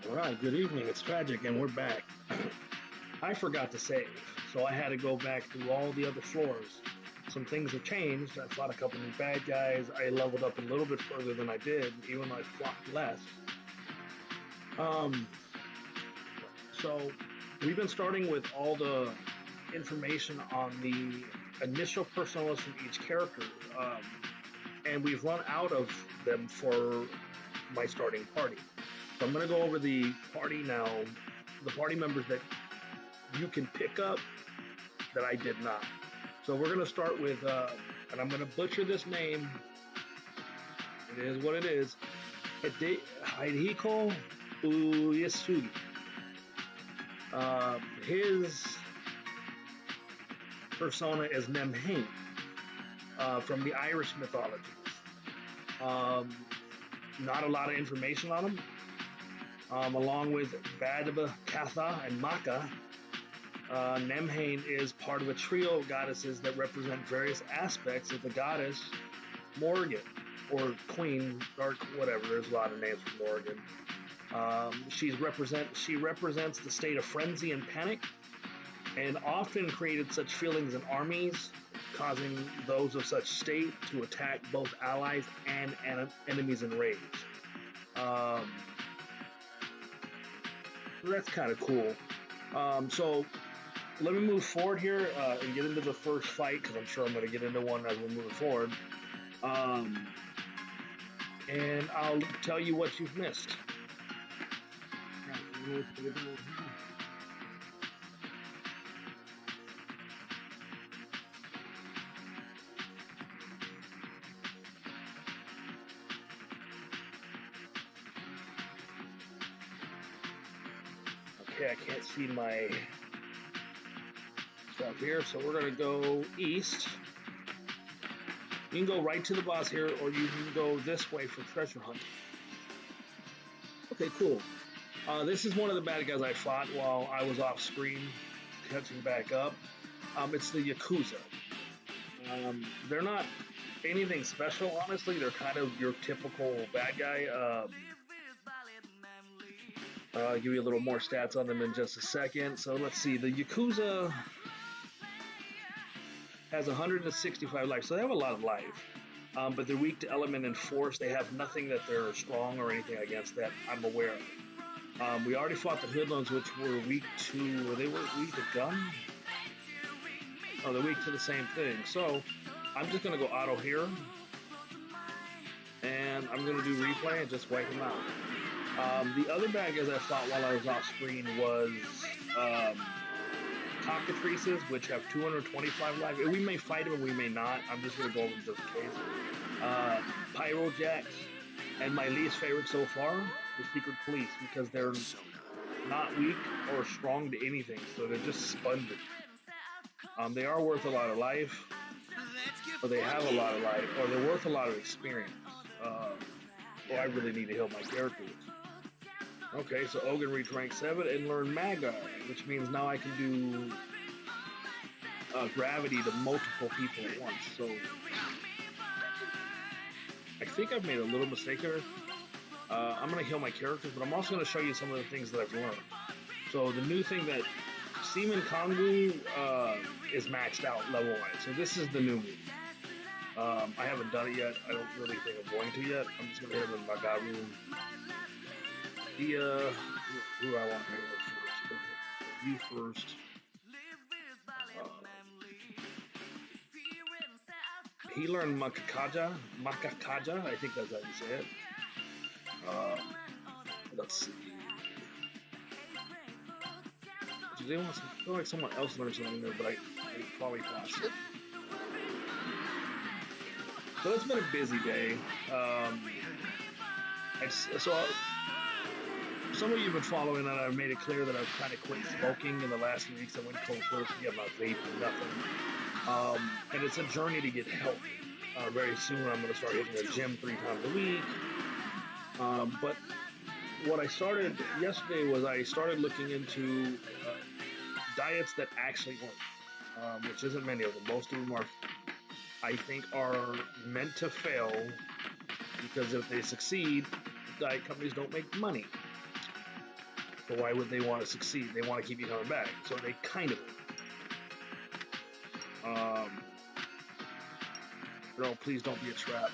All right, good evening. It's Tragic, and we're back. I forgot to save, so I had to go back through all the other floors. Some things have changed. I fought a couple new bad guys. I leveled up a little bit further than I did, even though I fought less. Um, so we've been starting with all the information on the initial personas from each character, and we've run out of them for my starting party. So I'm going to go over the party now, the party members that you can pick up that I did not. So we're going to start with, and I'm going to butcher this name. It is what it is. Hidehiko Uyasugi. His persona is Nemhane from the Irish mythologies. Not a lot of information on him. Along with Badaba, Katha, and Maka, Nemhane is part of a trio of goddesses that represent various aspects of the goddess Morrigan, or Queen, or whatever. There's a lot of names for Morrigan. She represents the state of frenzy and panic, and often created such feelings in armies, causing those of such state to attack both allies and enemies in rage. That's kind of cool. So let me move forward here and get into the first fight, because I'm sure I'm going to get into one as we're moving forward. And I'll tell you what you've missed. Okay, I can't see my stuff here, so we're going to go east. You can go right to the boss here, or you can go this way for treasure hunt. Okay, cool. This is one of the bad guys I fought while I was off screen, catching back up. It's the Yakuza. They're not anything special, honestly. They're kind of your typical bad guy. I'll give you a little more stats on them in just a second. So let's see. The Yakuza has 165 life, so they have a lot of life. But they're weak to element and force. They have nothing that they're strong or anything against that I'm aware of. We already fought the hoodlums, which were weak to... They were weak to gun? Oh, they're weak to the same thing. So I'm just going to go auto here. And I'm going to do replay and just wipe them out. The other bad guys I fought while I was off screen was cockatrices, which have 225 life. We may fight them and we may not. I'm just going to go over them just in case. Pyrojacks, and my least favorite so far, the secret police, because they're not weak or strong to anything, so they're just sponges. They are worth a lot of life, or they have a lot of life, or they're worth a lot of experience. I really need to heal my characters. Okay, so Ogun reached rank 7 and learned Maga, which means now I can do gravity to multiple people at once. So I think I've made a little mistake here. I'm going to heal my characters, but I'm also going to show you some of the things that I've learned. So the new thing that Seaman Kongu is maxed out level-wise. So this is the new move. I haven't done it yet. I don't really think I'm going to yet. I'm just going to hit him in Megami. Who do I want to hit first? You first. He learned Makakaja. I think that's how you say it. Let's see. I feel like someone else learned something there, but I probably lost it. So it's been a busy day. Some of you have been following that. I've made it clear that I've kind of quit smoking in the last few weeks. I went cold turkey. I'm not vaping, nothing. And it's a journey to get healthy. Very soon I'm going to start hitting the gym 3 times a week. But what I started yesterday was I started looking into diets that actually work, which isn't many of them. Most of them are, I think, are meant to fail, because if they succeed, diet companies don't make money. But why would they want to succeed? They want to keep you coming back. So they kind of. No, please don't be a trap.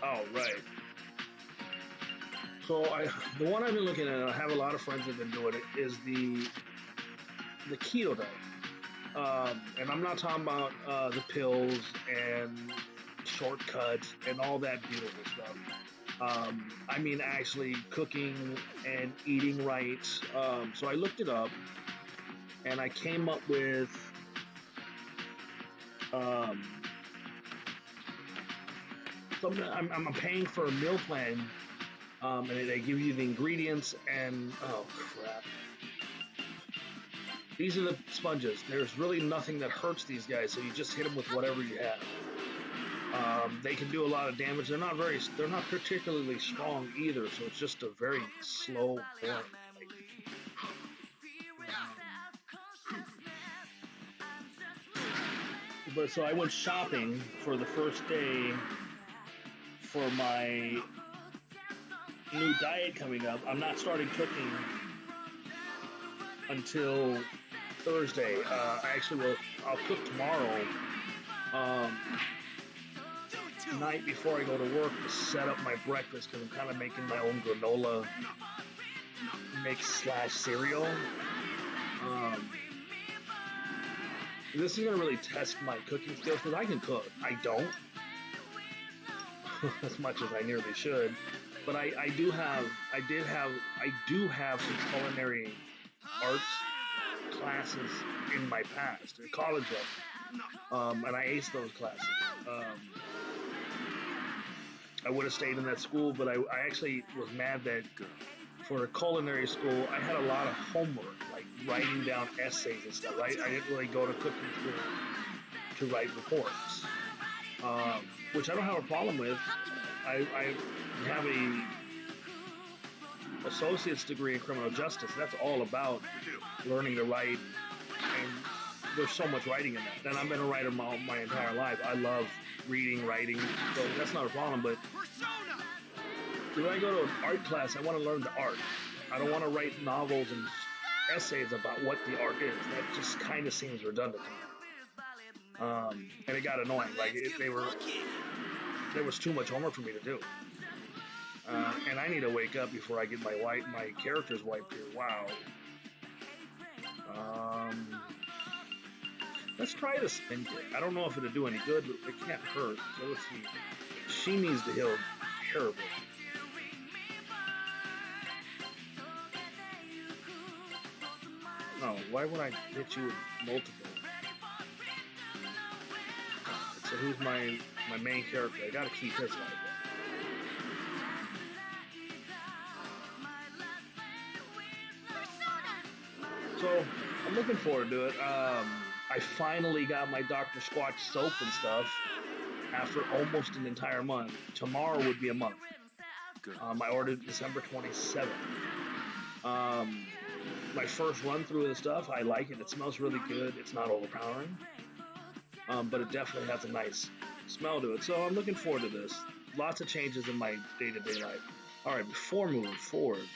Oh, right. So the one I've been looking at, and I have a lot of friends that have been doing it, is the keto diet. And I'm not talking about the pills and shortcuts and all that beautiful stuff. I mean actually cooking and eating right. So I looked it up, and I came up with something. I'm paying for a meal plan, and they give you the ingredients. And oh crap, these are the sponges. There's really nothing that hurts these guys, so you just hit them with whatever you have. They can do a lot of damage. They're not particularly strong either, so it's just a very slow burn. But so I went shopping for the first day for my new diet coming up. I'm not starting cooking until Thursday. I'll cook tomorrow night before I go to work to set up my breakfast, because I'm kind of making my own granola mix / cereal. This is going to really test my cooking skills, because I can cook. I don't as much as I nearly should, but I do have some culinary arts classes in my past, in college level, and I aced those classes. I would have stayed in that school, but I actually was mad that for a culinary school, I had a lot of homework, like writing down essays and stuff. I didn't really go to cooking school to write reports, which I don't have a problem with. I have a associate's degree in criminal justice. That's all about learning to write, and there's so much writing in that. And I've been a writer my entire life. I love reading, writing, so that's not a problem. But when I go to an art class, I want to learn the art. I don't want to write novels and essays about what the art is. That just kind of seems redundant to me. And it got annoying. Like there was too much homework for me to do. And I need to wake up before I get my characters wiped here. Wow. Let's try the spin kick. I don't know if it'll do any good, but it can't hurt. So let's see. She needs to heal terribly. No, why would I hit you with multiple? So who's my main character? I gotta keep his life. So I'm looking forward to it. I finally got my Dr. Squatch soap and stuff after almost an entire month. Tomorrow would be a month. I ordered December 27th. My first run through of the stuff, I like it. It smells really good. It's not overpowering, but it definitely has a nice smell to it. So I'm looking forward to this. Lots of changes in my day-to-day life. All right, before moving forward.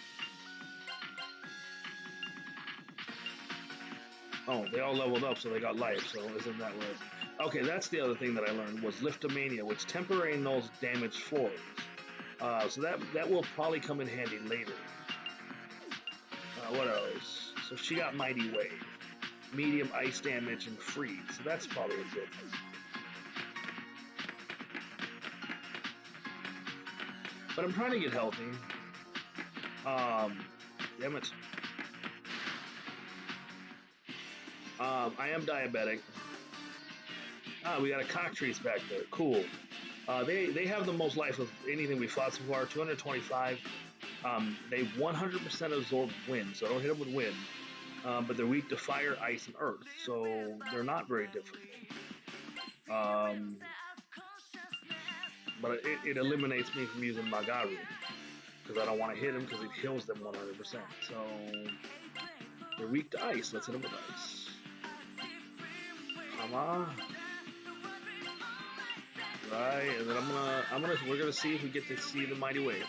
Oh, they all leveled up, so they got life, so isn't that right? Okay, that's the other thing that I learned, was Liftomania, which temporarily nulls damage forwards. So that will probably come in handy later. What else? So she got Mighty Wave, medium ice damage, and freeze. So that's probably a good thing. But I'm trying to get healthy. Damn it. I am diabetic. We got a cockatrice back there. Cool. They have the most life of anything we fought so far. 225. They 100% absorb wind, so don't hit them with wind. But they're weak to fire, ice, and earth, so they're not very difficult. But it eliminates me from using Megami, because I don't want to hit him, because it heals them 100%. So they're weak to ice. Let's hit them with ice. Come on. Right, and then we're gonna see if we get to see the Mighty Wave.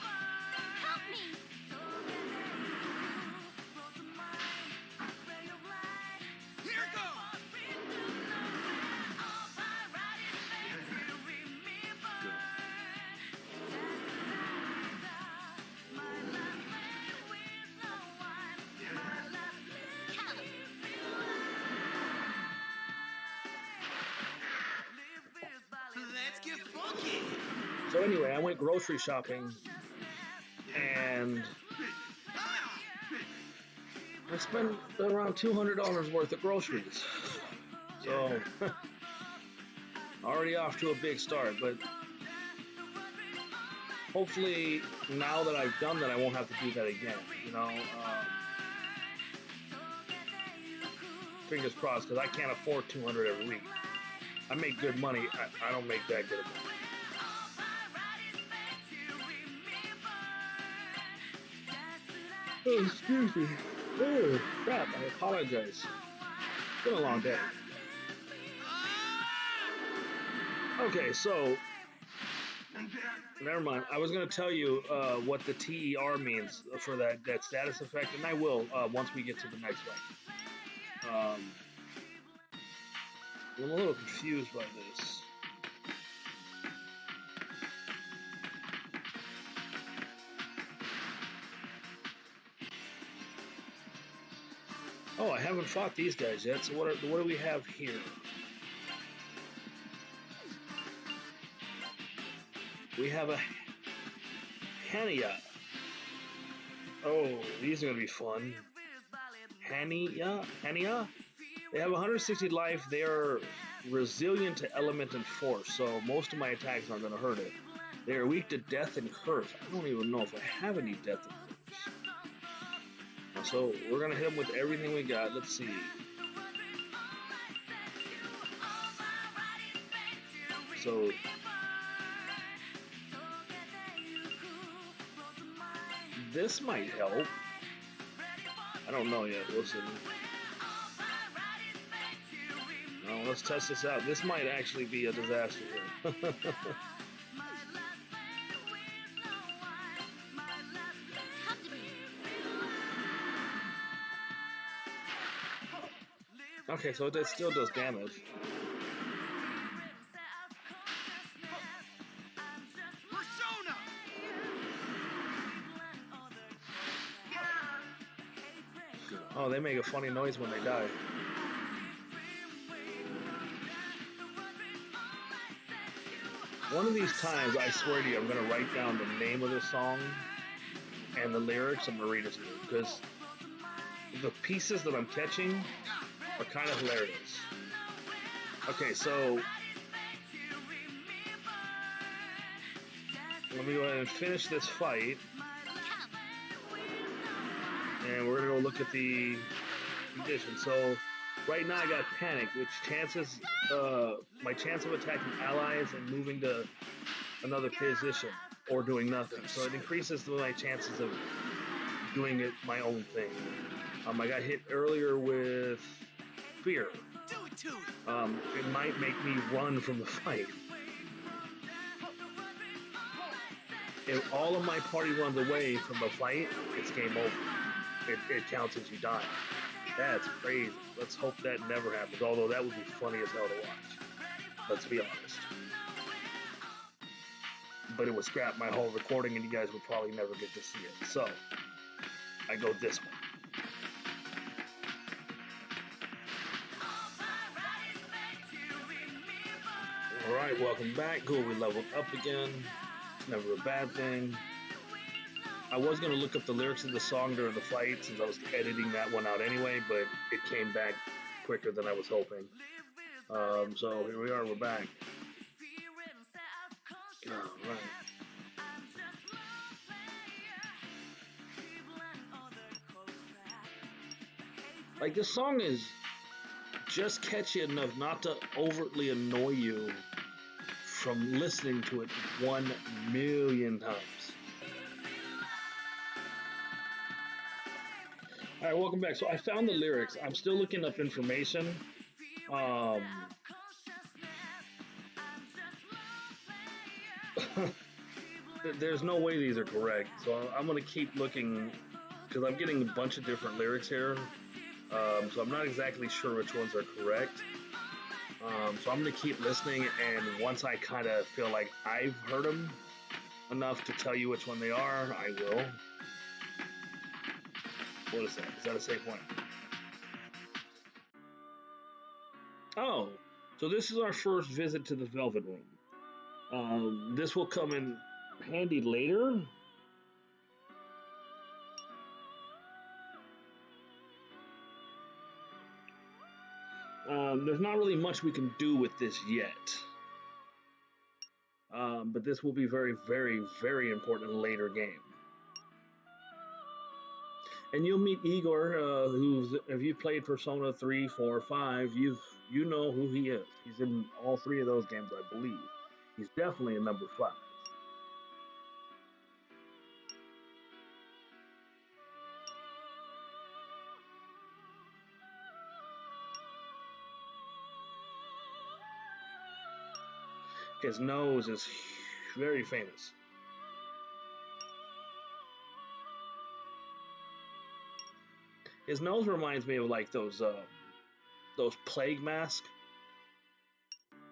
So anyway, I went grocery shopping and I spent around $200 worth of groceries. So already off to a big start, but hopefully now that I've done that, I won't have to do that again. You know, fingers crossed, because I can't afford 200 every week. I make good money. I don't make that good of money. Oh, excuse me. Oh, crap. I apologize. It's been a long day. Okay, so never mind. I was going to tell you what the TER means for that status effect, and I will once we get to the next one. I'm a little confused by this. Oh, I haven't fought these guys yet, so what do we have here? We have a Hania. Oh, these are going to be fun. Hania? They have 160 life. They are resilient to element and force, so most of my attacks aren't going to hurt it. They are weak to death and curse. I don't even know if I have any death and curse. So we're going to hit them with everything we got. Let's see. So this might help. I don't know yet. We'll see. Now, let's test this out. This might actually be a disaster here. Okay, so that still does damage. Oh, they make a funny noise when they die. One of these times, I swear to you, I'm going to write down the name of the song and the lyrics. I'm going to read it to you, because the pieces that I'm catching are kind of hilarious. Okay, so let me go ahead and finish this fight. And we're going to go look at the condition. So right now I got panic, which chances my chance of attacking allies and moving to another position or doing nothing. So it increases my chances of doing it my own thing. I got hit earlier with fear. It might make me run from the fight. If all of my party runs away from the fight, it's game over. It counts as you die. That's crazy. Let's hope that never happens, although that would be funny as hell to watch. Let's be honest. But it would scrap my whole recording and you guys would probably never get to see it. So, I go this way. Alright, welcome back. Cool, we leveled up again. It's never a bad thing. I was going to look up the lyrics of the song during the fight since I was editing that one out anyway, but it came back quicker than I was hoping. So here we are, we're back. Alright. Like, this song is just catchy enough not to overtly annoy you from listening to it 1,000,000 times. Alright, welcome back. So I found the lyrics. I'm still looking up information. There's no way these are correct. So I'm going to keep looking, because I'm getting a bunch of different lyrics here. So I'm not exactly sure which ones are correct. So I'm going to keep listening, and once I kind of feel like I've heard them enough to tell you which one they are, I will. What is that? Is that a safe one? Oh, so this is our first visit to the Velvet Room. This will come in handy later. There's not really much we can do with this yet. But this will be very, very, very important in a later game. And you'll meet Igor, who's, if you played Persona 3, 4, 5, you know who he is. He's in all three of those games, I believe. He's definitely in number 5. His nose is very famous. His nose reminds me of like those plague masks,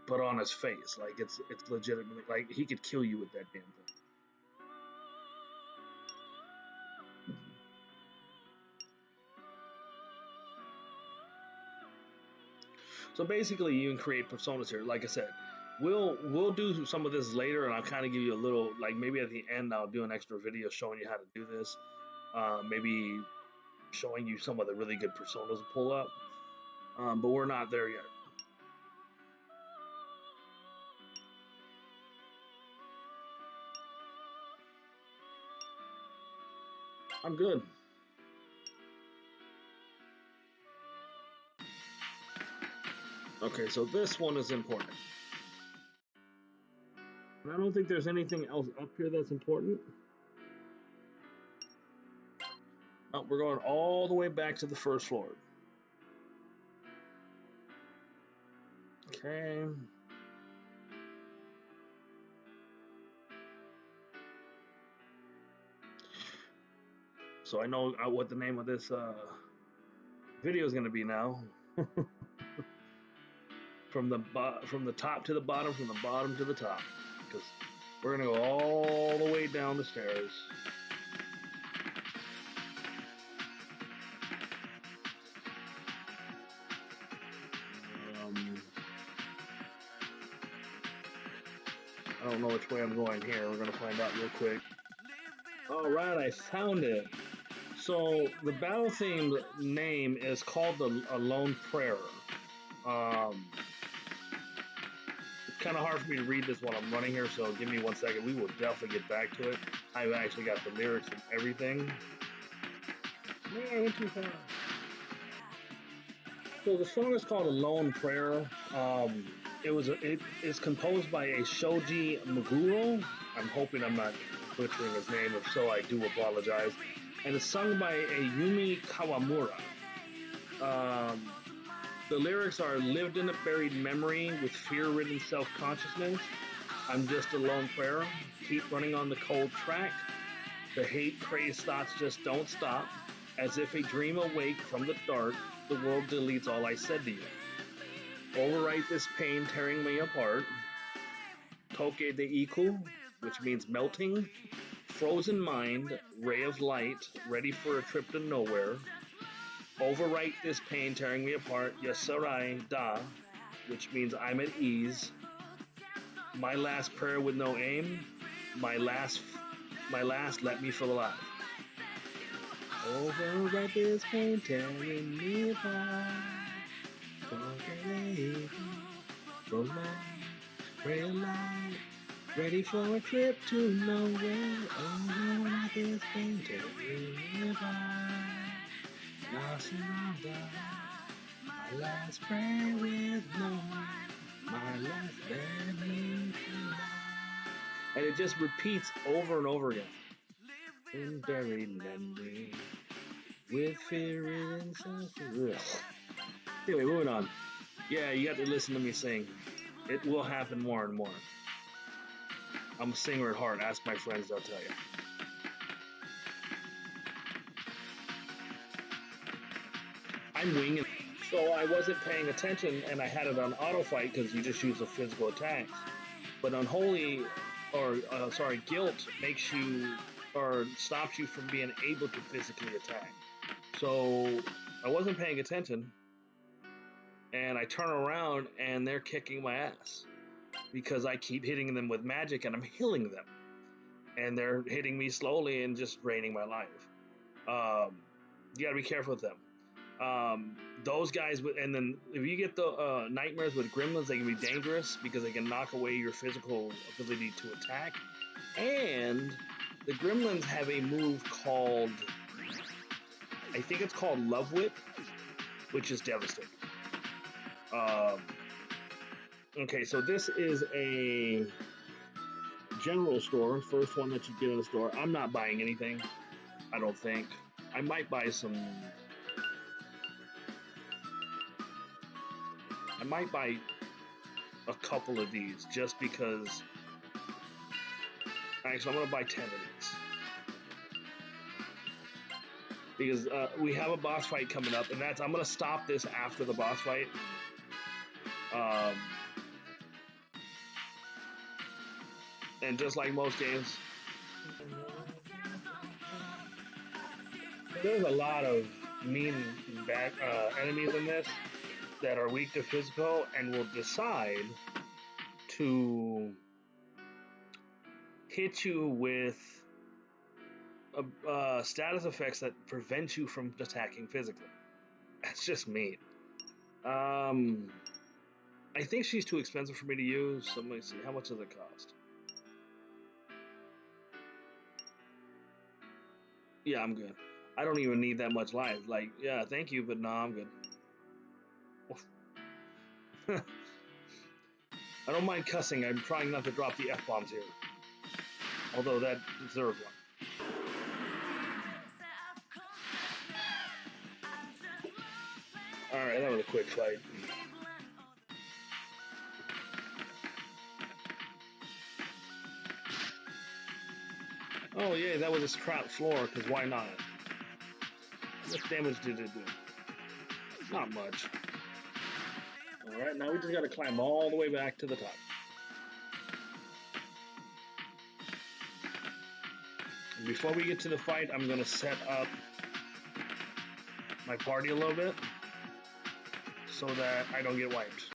but on his face. Like it's legitimately like he could kill you with that damn thing. So basically, you can create personas here. Like I said, we'll do some of this later, and I'll kind of give you a little like maybe at the end I'll do an extra video showing you how to do this. Maybe showing you some of the really good personas to pull up. But we're not there yet. I'm good. Okay, so this one is important. And I don't think there's anything else up here that's important. Oh, we're going all the way back to the first floor. Okay. So I know what the name of this video is going to be now. from the top to the bottom, from the bottom to the top, because we're going to go all the way down the stairs. I don't know which way I'm going here. We're going to find out real quick. All right, I found it. So the battle theme name is called the Lone Prayer. It's kind of hard for me to read this while I'm running here, so give me 1 second. We will definitely get back to it. I've actually got the lyrics and everything. Man, I went too far. So the song is called A Lone Prayer. It is composed by a Shoji Meguro. I'm hoping I'm not butchering his name. If so, I do apologize. And it's sung by a Yumi Kawamura. The lyrics are lived in a buried memory with fear-ridden self-consciousness. I'm just a lone prayer. Keep running on the cold track. The hate-crazed thoughts just don't stop. As if a dream awake from the dark, the world deletes all I said to you. Overwrite this pain tearing me apart. Toke de Iku, which means melting. Frozen mind, ray of light, ready for a trip to nowhere. Overwrite this pain tearing me apart. Yasarai da, which means I'm at ease. My last prayer with no aim. My last let me feel alive. Overwrite this pain tearing me apart. Frozen mind, ray of light. Ready for a trip to nowhere. Oh, this pain tearing me apart. Lost in all dark. My last prayer with no. My last memory. And it just repeats over and over again. In buried memory, with fear and suffering. Anyway, moving on. Yeah, you got to listen to me sing. It will happen more and more. I'm a singer at heart. Ask my friends, they'll tell you. I'm winging it. So I wasn't paying attention, and I had it on auto fight because you just use the physical attacks. But guilt makes you or stops you from being able to physically attack. So I wasn't paying attention, and I turn around, and they're kicking my ass. because I keep hitting them with magic and I'm healing them. And they're hitting me slowly and just draining my life. You gotta be careful with them. Those guys, and then if you get the nightmares with gremlins, they can be dangerous because they can knock away your physical ability to attack. And the gremlins have a move called, I think it's called Love Whip, which is devastating. Okay, so this is a general store, first one that you get in the store. I'm not buying anything, I don't think. I might buy some. I might buy a couple of these just because. Actually, I'm gonna buy 10 of these because we have a boss fight coming up, and I'm gonna stop this after the boss fight. And just like most games, there's a lot of mean bad enemies in this that are weak to physical and will decide to hit you with status effects that prevent you from attacking physically. That's just mean. I think she's too expensive for me to use, so let me see. How much does it cost? Yeah, I'm good. I don't even need that much life. Like, yeah, thank you, but no, I'm good. I don't mind cussing. I'm trying not to drop the F-bombs here. Although that deserves one. Alright, that was a quick fight. Oh, yeah, that was a scrap floor, because why not? How much damage did it do? Not much. Alright, now we just gotta climb all the way back to the top. And before we get to the fight, I'm gonna set up my party a little bit so that I don't get wiped.